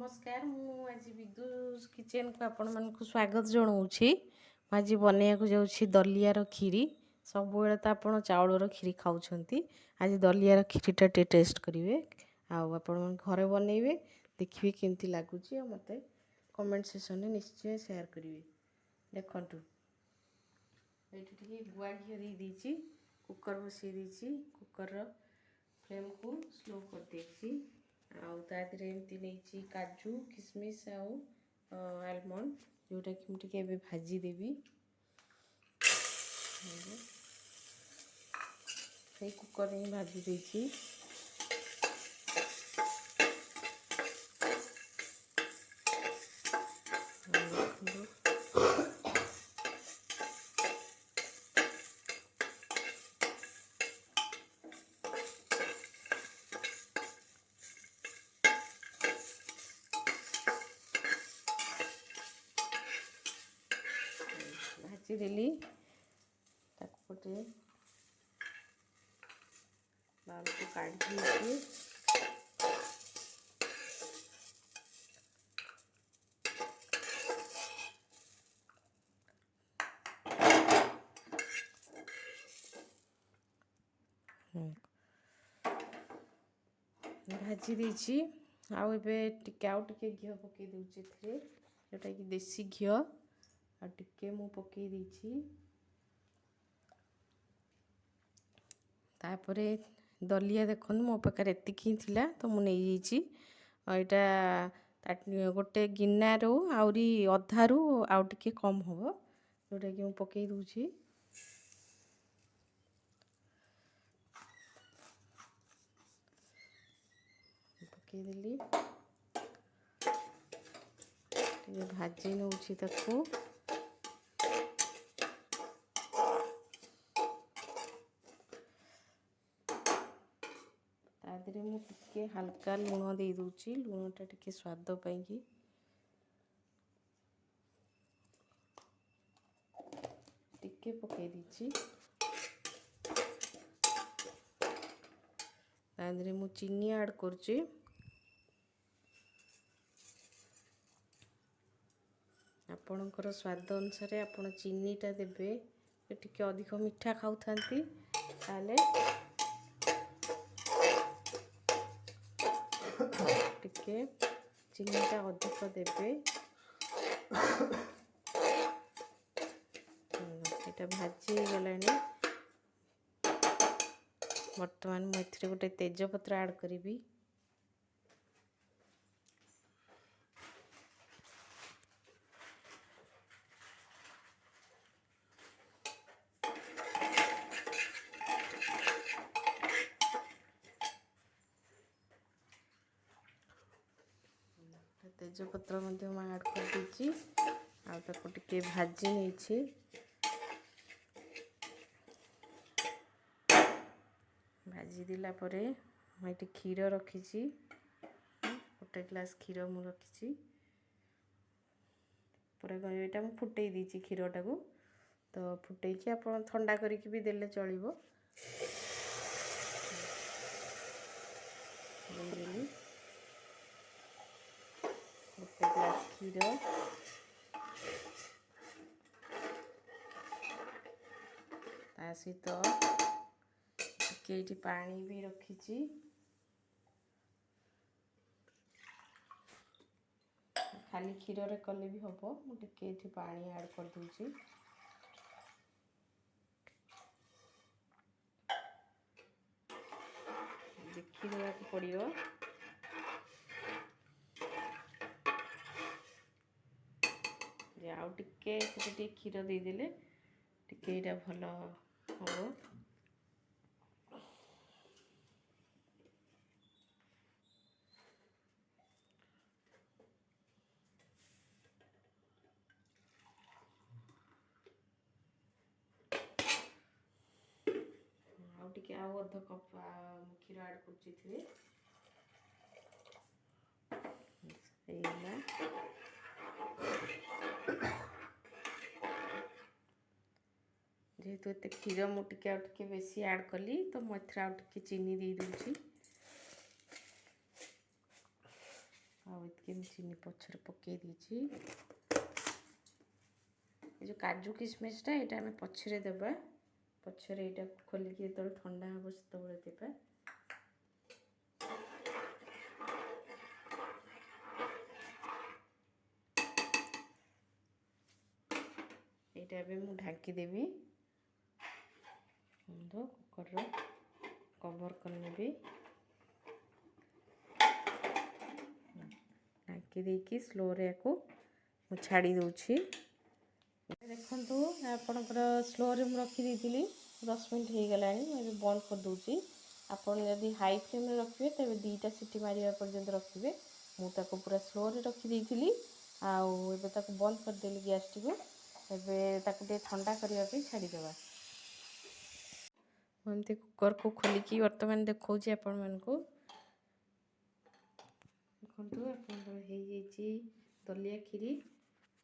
नमस्कार मु आज विदुष किचन को आपण मानक स्वागत जनाऊँगी। आज बनैया जाऊँगी दलियार खीरी। सब बेले तो आप चाउलर खीरी खाऊँच, आज दलियार खीरीटा टे टेस्ट करेंगे आपण घरे बनइबे देखिए केमती लगुच मत कमेंट सेक्शन में निश्चय शेयर करेंगे। देखु ये गुआ घी दे दीची कुकर बसई देची कुकर फ्लेम को स्लो कर देची आउे एमती नहीं काजू किशमिश आलमंड जोटा कि मुझे भाजीदेवी से कुकर ही भाजी देची। भाजी देली गोटे बाल को काढ़ी भाजी देची आउ टिके घी पकई दूचे जोटा कि देसी घी टिके मु पकई देची। तापरे दलिया देखो मो पाखे एतिक ही थिला तो मु नहीं यहाँ गोटे गिनारू आउरी अधारू आउ टिके कम हम जोटा कि मु पकई दूची। पकई देली भाजी नौची ताकू तादरे मु टिके हल्का लुण दे दूची लुणटा टिके स्वाद पाई टिके पकई दीची। तादरे मु चीनी ऐड करची आपणकर स्वाद अनुसार आपण चीनीटा देबे टिके अधिक मिठा खाऊथांती ताले टिके चीनीटा अधिक देबे। ये भाजी गलानी बर्तमान मुझे गोटे तेजपत्र ऐड करी तेजपत्र ऐड कर दीची टिके भाजी नहीं भाजी देला परे मैं क्षीर रखी गोटे ग्लास क्षीर मु रखी पूरा यहाँ मुझे फुटे दीची क्षीरटा को तो फुटे आप ठंडा करके भी देले चलिबो। गोटे ग्लास क्षीर ता सहित टिके पानी भी रखी खाली क्षीर रे कले भी हम मुझे पानी ऐड कर दूची। देखी देवा पड़ो आउ टिके क्षीर देदेले टिके ये भल हम। टिके आउ अध कप क्षीर ऐड कर जेहेतु एत क्षीर मुझे बेसी ऐड कली तो मुझे आउ चीनी दे दूची ଚିନି ପଛରେ ପକାଇ ଦେଇଛି। ଏ ଯେଉଁ କାଜୁ କିସମିସଟା ଏଇଟା ଆମେ ପଛରେ ଦେବା। ପଛରେ ଏଇଟା ଖୋଲିକି ଯେତେବେଳେ ଥଣ୍ଡା ହେବ ସେତେବେଳେ ଦେବା। এইটা ଏବେ ମୁଁ ଢାଙ୍କି ଦେବି। କୁକରର କଭର କରିନେବି। ଢାଙ୍କି ଦେଇକି ସ୍ଲୋରେ ୟାକୁ ମୁଁ ଛାଡ଼ି ଦେଉଛି। ଦେଖନ୍ତୁ ଆପଣଙ୍କର ସ୍ଲୋରେ ମୁଁ ରଖିଦେଇଥିଲି 10 ମିନିଟ୍ ହେଇଗଲାଣି। ମୁଁ ଏବେ ବନ୍ଦ କରିଦେଉଛି। ଆପଣ ଯଦି ହାଇ ଫ୍ଲେମ୍ରେ ରଖିବେ ତେବେ 2ଟା ସିଟି ମାରିବା ପର୍ଯ୍ୟନ୍ତ ରଖିବେ। ମୁଁ ତାକୁ ପୁରା ସ୍ଲୋରେ ରଖିଦେଇଥିଲି ଆଉ ଏବେ ତାକୁ ବନ୍ଦ କରିଦେଲି ଗ୍ୟାସ୍ଟିକୁ। ଏବେ ତାକୁ ଟିକେ ଥଣ୍ଡା କରିବା ପାଇଁ ଛାଡ଼ିଦେବା। ମୁଁ ଏମିତି କୁକରକୁ ଖୋଲିକି ବର୍ତ୍ତମାନ ଦେଖାଉଛି ଆପଣମାନଙ୍କୁ। ଦେଖନ୍ତୁ ଆପଣଙ୍କର ହେଇଯାଇଛି ଦଲିଆ କ୍ଷୀରି।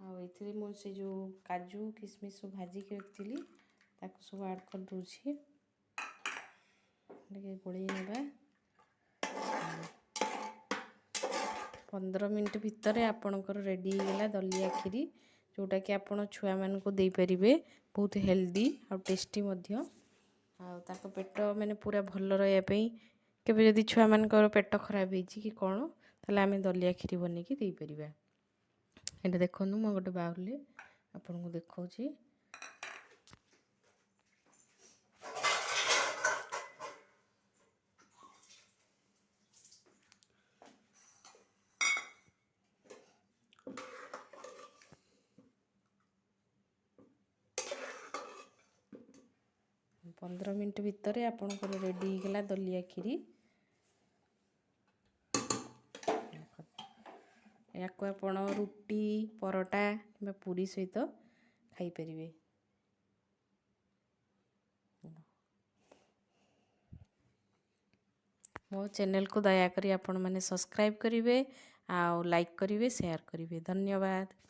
ଆଉ ଏଥିରେ ମୁଁ ସେ ଯେଉଁ କାଜୁ କିସମିସ ସବୁ ଭାଜିକି ରଖିଥିଲି ତାକୁ ସବୁ ଆଡ଼୍ କରିଦେଉଛି। ଟିକେ ଗୋଳେଇ ନେବା। 15 ମିନିଟ୍ ଭିତରେ ଆପଣଙ୍କର ରେଡ଼ି ହେଇଗଲା ଦଲିଆ କ୍ଷୀରି, ଯେଉଁଟାକି ଆପଣ ଛୁଆମାନଙ୍କୁ ଦେଇପାରିବେ। ବହୁତ ହେଲ୍ଦି ଆଉ ଟେଷ୍ଟି ମଧ୍ୟ। ଆଉ ତାଙ୍କ ପେଟ ମାନେ ପୁରା ଭଲ ରହିବା ପାଇଁ, କେବେ ଯଦି ଛୁଆମାନଙ୍କର ପେଟ ଖରାପ ହେଇଛି କି କ'ଣ, ତାହେଲେ ଆମେ ଦଲିଆ କ୍ଷୀରି ବନେଇକି ଦେଇପାରିବା। ଏଇଟା ଦେଖନ୍ତୁ ମୁଁ ଗୋଟେ ବାଉଲରେ ଆପଣଙ୍କୁ ଦେଖାଉଛି। ପନ୍ଦର ମିନିଟ୍ ଭିତରେ ଆପଣଙ୍କର ରେଡ଼ି ହେଇଗଲା ଦଲିଆ କ୍ଷୀରି। ୟାକୁ ଆପଣ ରୁଟି, ପରଟା କିମ୍ବା ପୁରୀ ସହିତ ଖାଇପାରିବେ। ମୋ ଚ୍ୟାନେଲକୁ ଦୟାକରି ଆପଣମାନେ ସବସ୍କ୍ରାଇବ୍ କରିବେ ଆଉ ଲାଇକ୍ କରିବେ, ସେୟାର କରିବେ। ଧନ୍ୟବାଦ।